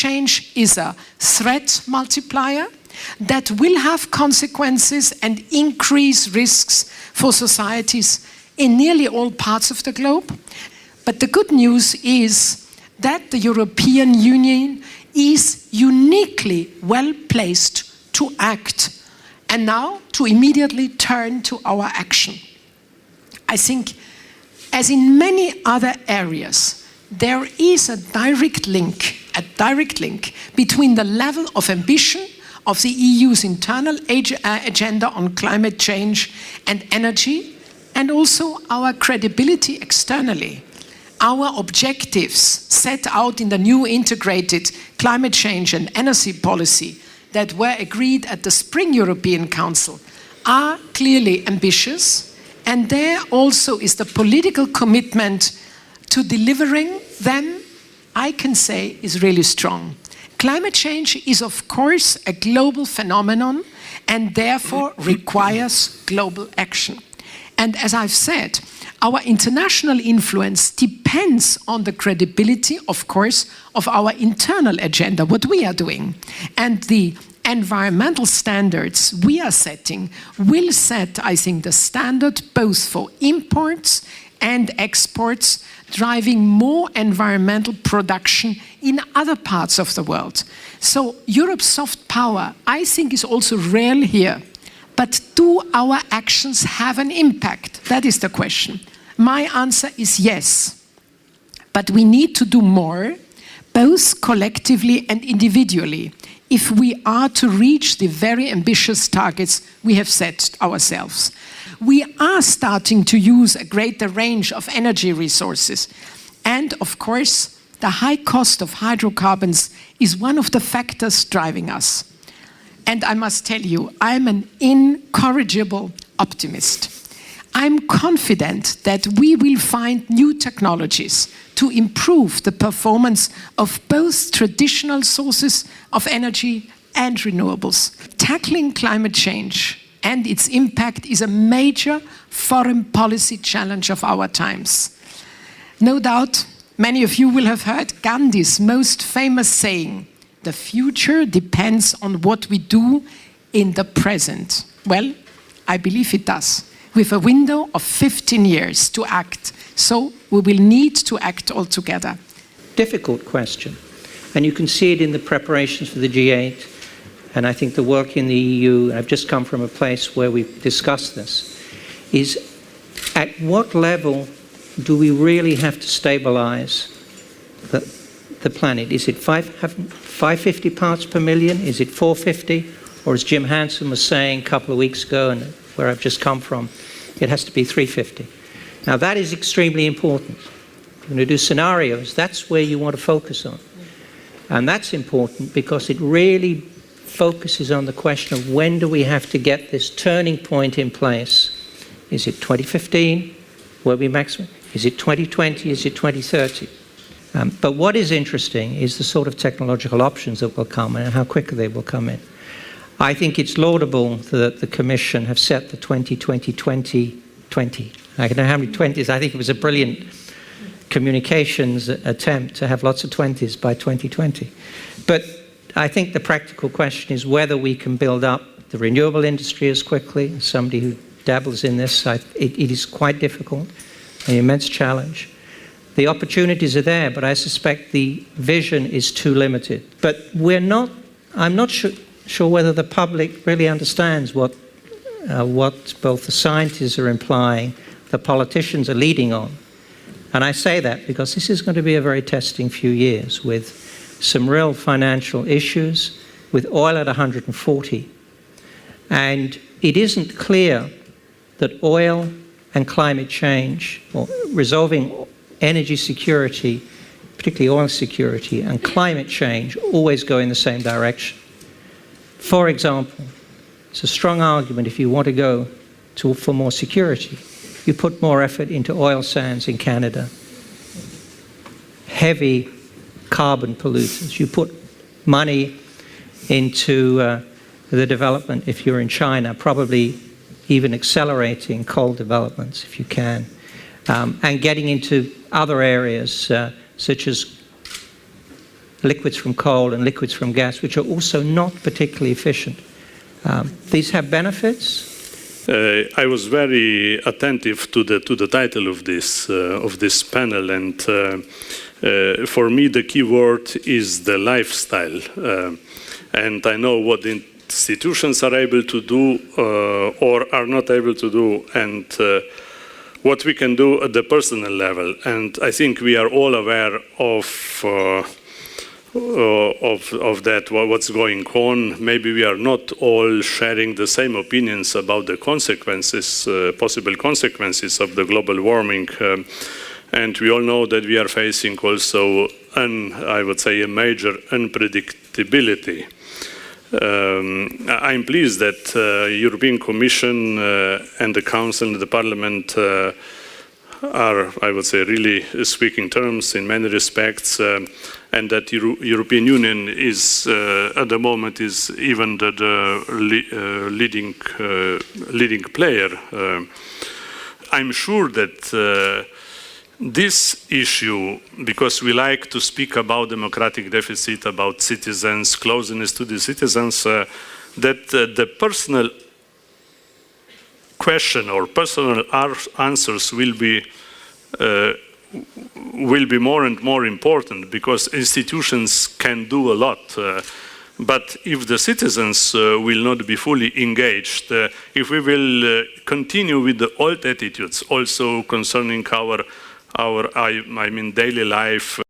change is a threat multiplier that will have consequences and increase risks for societies in nearly all parts of the globe. But the good news is that the European Union is uniquely well placed to act and now to immediately turn to our action. I think, as in many other areas, there is a direct link between the level of ambition of the EU's internal agenda on climate change and energy, and also our credibility externally. Our objectives set out in the new integrated climate change and energy policy that were agreed at the Spring European Council are clearly ambitious, and there also is the political commitment to delivering them, I can say, is really strong. Climate change is, of course, a global phenomenon and therefore requires global action. And as I've said, our international influence depends on the credibility, of course, of our internal agenda, what we are doing. And the environmental standards we are setting will set, I think, the standard both for imports and exports, driving more environmental production in other parts of the world. So Europe's soft power, I think, is also real here. But do our actions have an impact? That is the question. My answer is yes. But we need to do more, both collectively and individually, if we are to reach the very ambitious targets we have set ourselves. We are starting to use a greater range of energy resources. And of course, the high cost of hydrocarbons is one of the factors driving us. And I must tell you, I'm an incorrigible optimist. I'm confident that we will find new technologies to improve the performance of both traditional sources of energy and renewables. Tackling climate change and its impact is a major foreign policy challenge of our times. No doubt, many of you will have heard Gandhi's most famous saying, "The future depends on what we do in the present." Well, I believe it does, with a window of 15 years to act. So we will need to act all together. Difficult question. And you can see it in the preparations for the G8. And I think the work in the EU, I've just come from a place where we've discussed this, is at what level do we really have to stabilize the planet? Is it 550 parts per million? Is it 450? Or as Jim Hansen was saying a couple of weeks ago, and where I've just come from, it has to be 350. Now that is extremely important. If you're going to do scenarios, that's where you want to focus on. And that's important because it really focuses on the question of when do we have to get this turning point in place? Is it 2015, where we maximum? Is it 2020? Is it 2030? But what is interesting is the sort of technological options that will come in and how quickly they will come in. I think it's laudable that the Commission have set the 2020-2020. I don't know how many 20s. I think it was a brilliant communications attempt to have lots of 20s by 2020. But I think the practical question is whether we can build up the renewable industry as quickly. As somebody who dabbles in this, it is quite difficult, an immense challenge. The opportunities are there, but I suspect the vision is too limited. But I'm not sure whether the public really understands what both the scientists are implying, the politicians are leading on. And I say that because this is going to be a very testing few years with some real financial issues, with oil at 140. And it isn't clear that oil and climate change, or resolving energy security, particularly oil security, and climate change always go in the same direction. For example, it's a strong argument if you want to go for more security, you put more effort into oil sands in Canada, heavy carbon pollutants. You put money into the development, if you're in China, probably even accelerating coal developments if you can, and getting into other areas such as liquids from coal and liquids from gas, which are also not particularly efficient. These have benefits. I was very attentive to the title of this panel, and for me the key word is the lifestyle. And I know what the institutions are able to do or are not able to do, and what we can do at the personal level. And I think we are all aware of that, what's going on. Maybe we are not all sharing the same opinions about the consequences, possible consequences of the global warming. And we all know that we are facing also, I would say, a major unpredictability. I'm pleased that the European Commission and the Council and the Parliament are, I would say, really speaking terms in many respects, and that the European Union is, at the moment, is even the leading player. I'm sure that this issue, because we like to speak about democratic deficit, about citizens, closeness to the citizens, that the personal question or personal answers will be more and more important, because institutions can do a lot. But if the citizens will not be fully engaged, if we will continue with the old attitudes also concerning our daily life,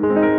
you.